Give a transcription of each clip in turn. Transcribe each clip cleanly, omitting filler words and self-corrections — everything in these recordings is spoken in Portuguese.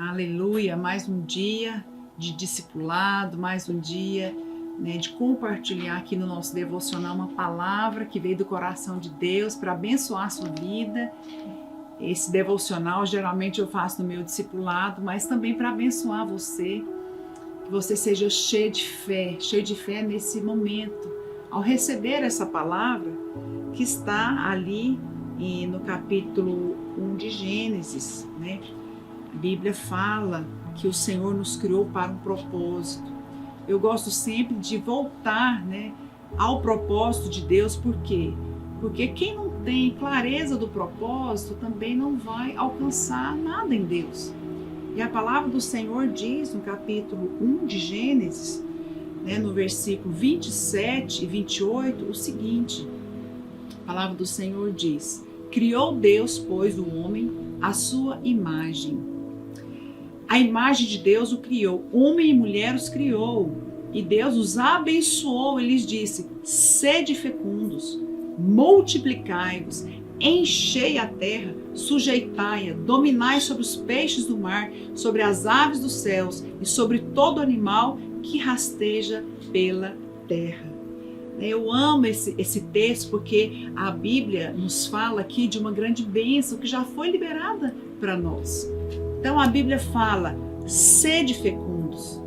Aleluia, mais um dia de discipulado, mais um dia, de compartilhar aqui no nosso devocional uma palavra que veio do coração de Deus para abençoar a sua vida. Esse devocional geralmente eu faço no meu discipulado, mas também para abençoar você, que você seja cheio de fé nesse momento, ao receber essa palavra que está ali no capítulo 1 de Gênesis, A Bíblia fala que o Senhor nos criou para um propósito. Eu gosto sempre de voltar, ao propósito de Deus. Por quê? Porque quem não tem clareza do propósito também não vai alcançar nada em Deus. E a palavra do Senhor diz no capítulo 1 de Gênesis, no versículo 27 e 28, o seguinte: a palavra do Senhor diz: criou Deus, pois, o homem à sua imagem. A imagem de Deus o criou, homem e mulher os criou, e Deus os abençoou e lhes disse: sede fecundos, multiplicai-vos, enchei a terra, sujeitai-a, dominai sobre os peixes do mar, sobre as aves dos céus e sobre todo animal que rasteja pela terra. Eu amo esse texto porque a Bíblia nos fala aqui de uma grande bênção que já foi liberada para nós. Então a Bíblia fala: sede fecundos,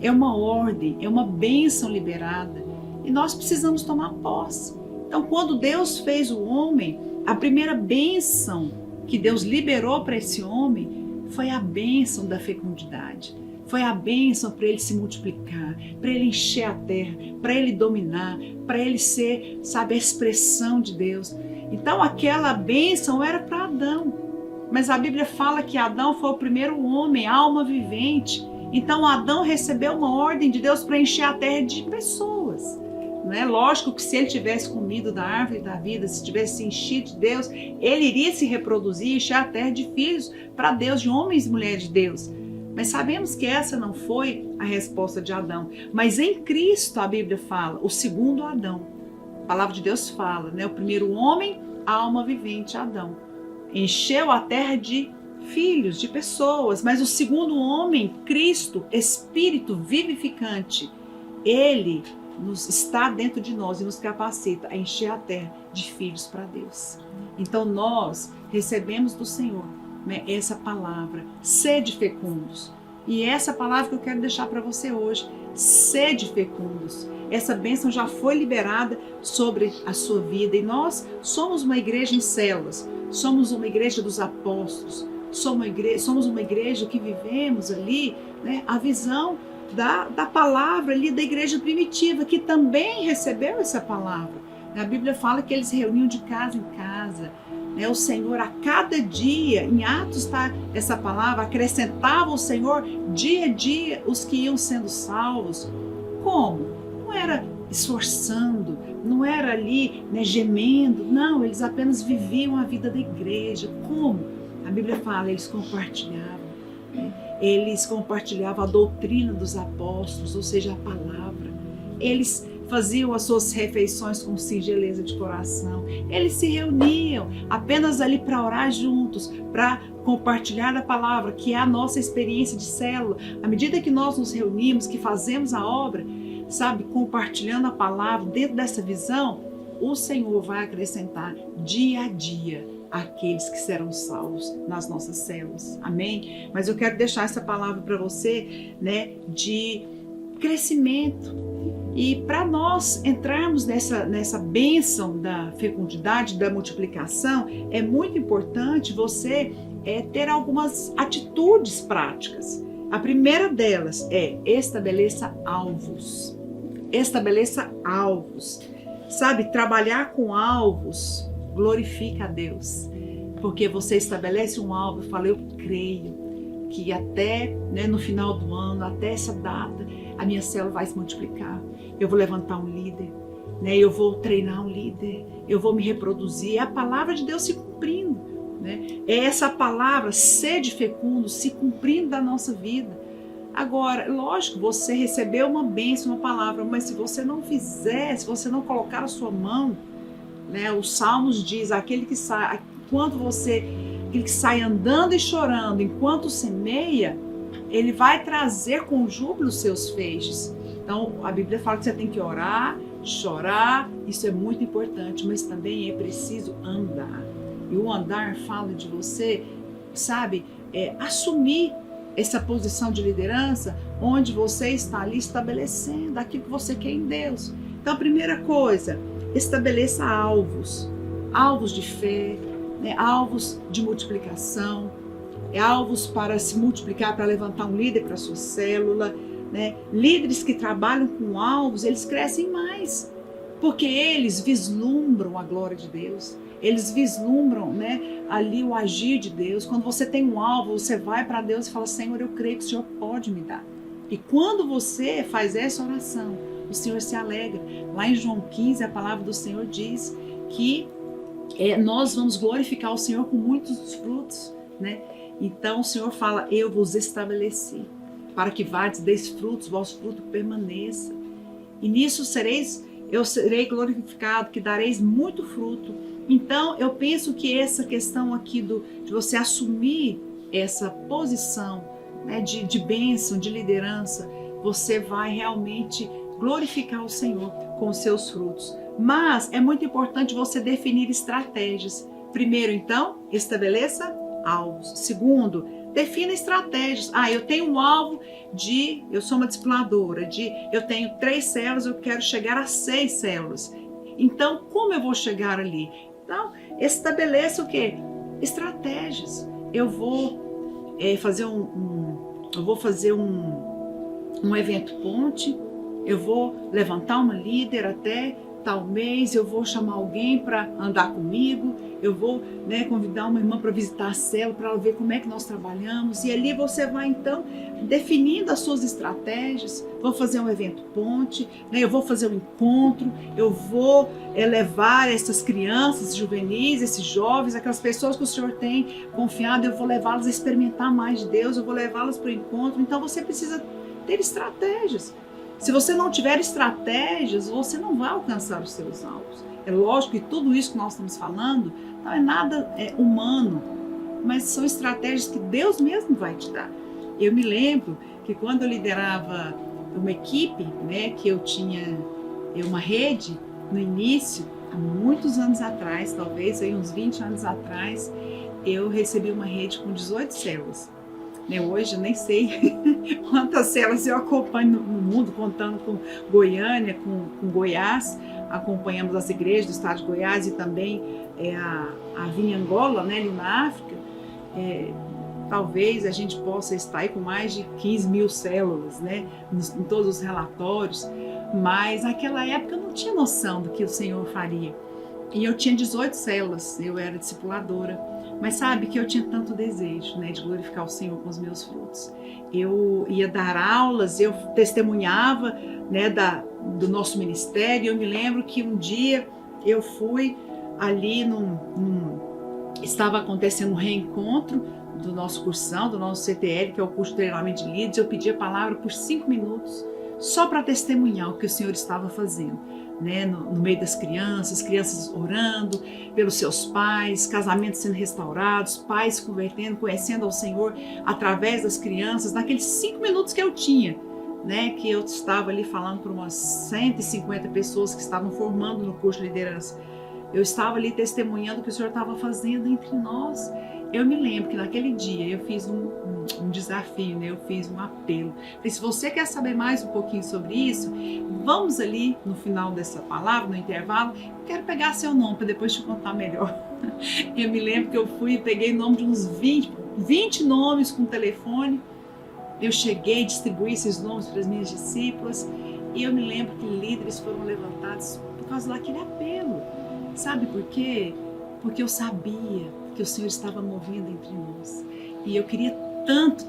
é uma ordem, é uma bênção liberada e nós precisamos tomar posse. Então, quando Deus fez o homem, a primeira bênção que Deus liberou para esse homem foi a bênção da fecundidade. Foi a bênção para ele se multiplicar, para ele encher a terra, para ele dominar, para ele ser, a expressão de Deus. Então, aquela bênção era para Adão. Mas a Bíblia fala que Adão foi o primeiro homem, alma vivente. Então Adão recebeu uma ordem de Deus para encher a terra de pessoas. Lógico que se ele tivesse comido da árvore da vida, se tivesse enchido de Deus, ele iria se reproduzir e encher a terra de filhos para Deus, de homens e mulheres de Deus. Mas sabemos que essa não foi a resposta de Adão. Mas em Cristo a Bíblia fala, o segundo Adão. A palavra de Deus fala, o primeiro homem, alma vivente, Adão. Encheu a terra de filhos, de pessoas, mas o segundo homem, Cristo, Espírito vivificante, ele está dentro de nós e nos capacita a encher a terra de filhos para Deus. Então nós recebemos do Senhor essa palavra, sede fecundos. E essa palavra que eu quero deixar para você hoje, sede fecundos. Essa bênção já foi liberada sobre a sua vida e nós somos uma igreja em células. Somos uma igreja dos apóstolos, somos uma igreja que vivemos ali a visão da palavra ali da igreja primitiva, que também recebeu essa palavra. A Bíblia fala que eles se reuniam de casa em casa. O Senhor a cada dia, em Atos está essa palavra, acrescentava o Senhor dia a dia os que iam sendo salvos. Como? Não era esforçando, não era ali gemendo, não, eles apenas viviam a vida da igreja. Como? A Bíblia fala, eles compartilhavam a doutrina dos apóstolos, ou seja, a palavra. Eles faziam as suas refeições com singeleza de coração. Eles se reuniam apenas ali para orar juntos, para compartilhar a palavra, que é a nossa experiência de célula. À medida que nós nos reunimos, que fazemos a obra, compartilhando a palavra dentro dessa visão, o Senhor vai acrescentar dia a dia aqueles que serão salvos nas nossas células. Amém? Mas eu quero deixar essa palavra para você, de crescimento. E para nós entrarmos nessa bênção da fecundidade, da multiplicação, é muito importante você ter algumas atitudes práticas. A primeira delas é estabeleça alvos. Estabeleça alvos. Trabalhar com alvos glorifica a Deus. Porque você estabelece um alvo e fala: eu creio que até no final do ano, até essa data, a minha célula vai se multiplicar. Eu vou levantar um líder, eu vou treinar um líder, eu vou me reproduzir. É a palavra de Deus se cumprindo. É essa palavra, sede fecundo, se cumprindo da nossa vida. Agora, lógico, você recebeu uma bênção, uma palavra, mas se você não fizer, se você não colocar a sua mão, os Salmos diz, aquele que sai, quando você aquele que sai andando e chorando enquanto semeia, ele vai trazer com júbilo os seus feixes. Então, a Bíblia fala que você tem que orar, chorar, isso é muito importante, mas também é preciso andar. E o andar fala de você, sabe, assumir essa posição de liderança, onde você está ali estabelecendo aquilo que você quer em Deus. Então, a primeira coisa, estabeleça alvos de fé, né, alvos de multiplicação, alvos para se multiplicar, para levantar um líder para a sua célula, né? Líderes que trabalham com alvos, eles crescem mais, porque eles vislumbram a glória de Deus, eles vislumbram, né, ali o agir de Deus. Quando você tem um alvo, você vai para Deus e fala: Senhor, eu creio que o Senhor pode me dar. E quando você faz essa oração, o Senhor se alegra. Lá em João 15, a palavra do Senhor diz que nós vamos glorificar o Senhor com muitos frutos, né? Então o Senhor fala: eu vos estabeleci, para que vades, deis frutos, vosso fruto permaneça. E nisso eu serei glorificado, que dareis muito fruto. Então eu penso que essa questão aqui de você assumir essa posição, né, de bênção, de liderança, você vai realmente glorificar o Senhor com os seus frutos. Mas é muito importante você definir estratégias. Primeiro, então, estabeleça alvos. Segundo, defina estratégias. Eu tenho um alvo eu sou uma discipuladora, eu tenho 3 células, eu quero chegar a 6 células. Então, como eu vou chegar ali? Então, estabeleça o quê? Estratégias. Eu vou fazer um evento ponte, eu vou levantar uma líder até tal mês, eu vou chamar alguém para andar comigo, eu vou, né, convidar uma irmã para visitar a célula, para ela ver como é que nós trabalhamos, e ali você vai então definindo as suas estratégias. Vou fazer um evento ponte, né, eu vou fazer um encontro, eu vou levar essas crianças juvenis, esses jovens, aquelas pessoas que o Senhor tem confiado, eu vou levá-las a experimentar mais de Deus, eu vou levá-las para o encontro. Então você precisa ter estratégias. Se você não tiver estratégias, você não vai alcançar os seus alvos. É lógico que tudo isso que nós estamos falando não é nada humano, mas são estratégias que Deus mesmo vai te dar. Eu me lembro que quando eu liderava uma equipe, né, que eu tinha uma rede no início, há muitos anos atrás, talvez aí uns 20 anos atrás, eu recebi uma rede com 18 células. Hoje eu nem sei quantas células eu acompanho no mundo, contando com Goiânia, com Goiás. Acompanhamos as igrejas do estado de Goiás e também a Vinha Angola, né, ali na África. Talvez a gente possa estar aí com mais de 15 mil células, né, em todos os relatórios, mas naquela época eu não tinha noção do que o Senhor faria. E eu tinha 18 células, eu era discipuladora. Mas sabe que eu tinha tanto desejo, né, de glorificar o Senhor com os meus frutos. Eu ia dar aulas, eu testemunhava, né, do nosso ministério. Eu me lembro que um dia eu fui ali estava acontecendo um reencontro do nosso cursão, do nosso CTL, que é o curso de treinamento de líderes. Eu pedi a palavra por 5 minutos, só para testemunhar o que o Senhor estava fazendo, né, no meio das crianças orando pelos seus pais, casamentos sendo restaurados, pais se convertendo, conhecendo ao Senhor através das crianças, naqueles 5 minutos que eu tinha, né, que eu estava ali falando para umas 150 pessoas que estavam formando no curso de liderança. Eu estava ali testemunhando o que o Senhor estava fazendo entre nós. Eu me lembro que naquele dia eu fiz um desafio, né? Eu fiz um apelo. Falei: se você quer saber mais um pouquinho sobre isso, vamos ali no final dessa palavra, no intervalo, eu quero pegar seu nome para depois te contar melhor. Eu me lembro que eu fui e peguei o nome de uns 20 nomes com telefone. Eu cheguei a distribuir esses nomes para as minhas discípulas e eu me lembro que líderes foram levantados por causa daquele apelo. Sabe por quê? Porque eu sabia que o Senhor estava movendo entre nós. E eu queria tanto,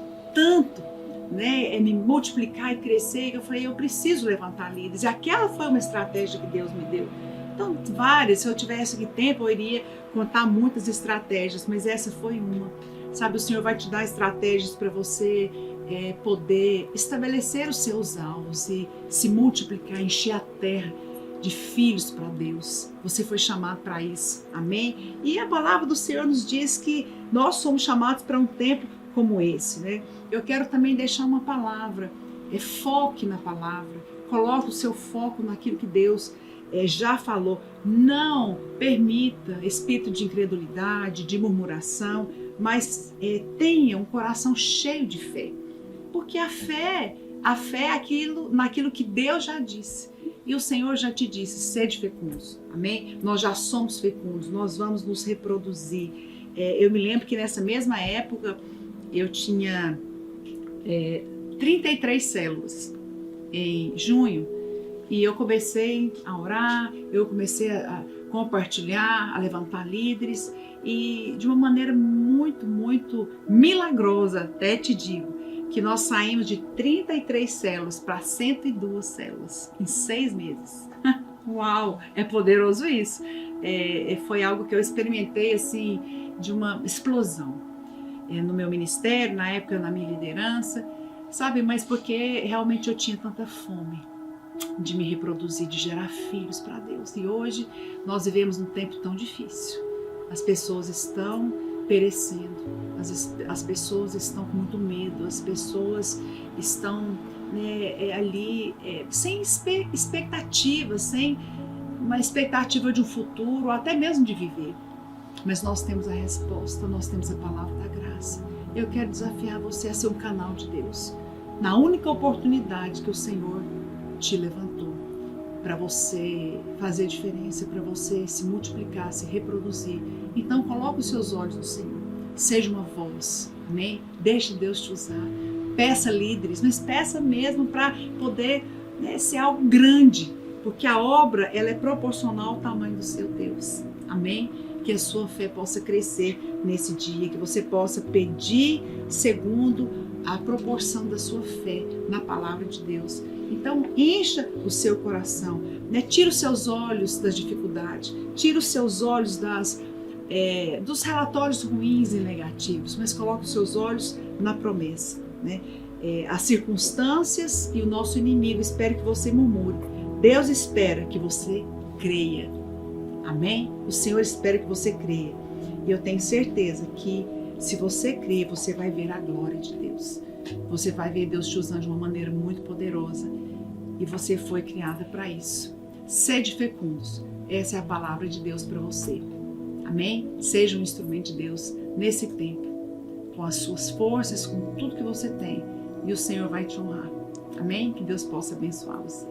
né, me multiplicar e crescer, que eu falei: eu preciso levantar líderes. E aquela foi uma estratégia que Deus me deu. Então, várias, se eu tivesse aqui tempo, eu iria contar muitas estratégias, mas essa foi uma. Sabe, o Senhor vai te dar estratégias para você poder estabelecer os seus alvos e se multiplicar, encher a terra de filhos para Deus. Você foi chamado para isso. Amém? E a palavra do Senhor nos diz que nós somos chamados para um tempo como esse, né? Eu quero também deixar uma palavra. Foque na palavra. Coloque o seu foco naquilo que Deus já falou. Não permita espírito de incredulidade, de murmuração, mas tenha um coração cheio de fé. Porque a fé é naquilo que Deus já disse. E o Senhor já te disse, sede fecundos. Amém? Nós já somos fecundos, nós vamos nos reproduzir. Eu me lembro que nessa mesma época eu tinha 33 células em junho. E eu comecei a orar, eu comecei a compartilhar, a levantar líderes. E de uma maneira muito, muito milagrosa, até te digo, que nós saímos de 33 células para 102 células em 6 meses. Uau, é poderoso isso. Foi algo que eu experimentei assim, de uma explosão no meu ministério, na época na minha liderança, sabe? Mas porque realmente eu tinha tanta fome de me reproduzir, de gerar filhos para Deus. E hoje nós vivemos num tempo tão difícil. As pessoas estão perecendo, as pessoas estão com muito medo, as pessoas estão ali sem expectativa, sem uma expectativa de um futuro, ou até mesmo de viver. Mas nós temos a resposta, nós temos a palavra da graça. Eu quero desafiar você a ser um canal de Deus. Na única oportunidade que o Senhor te levantou para você fazer diferença, para você se multiplicar, se reproduzir. Então coloque os seus olhos no Senhor. Seja uma voz, amém? Deixe Deus te usar. Peça líderes, mas peça mesmo para poder ser algo grande, porque a obra ela é proporcional ao tamanho do seu Deus. Amém? Que a sua fé possa crescer nesse dia, que você possa pedir segundo a proporção da sua fé na palavra de Deus. Então, encha o seu coração, tira os seus olhos das dificuldades, tira os seus olhos dos relatórios ruins e negativos, mas coloque os seus olhos na promessa. As circunstâncias e o nosso inimigo esperam que você murmure. Deus espera que você creia. Amém? O Senhor espera que você creia. E eu tenho certeza que se você crer, você vai ver a glória de Deus. Você vai ver Deus te usando de uma maneira muito poderosa. E você foi criada para isso. Sede fecundos. Essa é a palavra de Deus para você. Amém? Seja um instrumento de Deus nesse tempo. Com as suas forças, com tudo que você tem. E o Senhor vai te honrar. Amém? Que Deus possa abençoar você.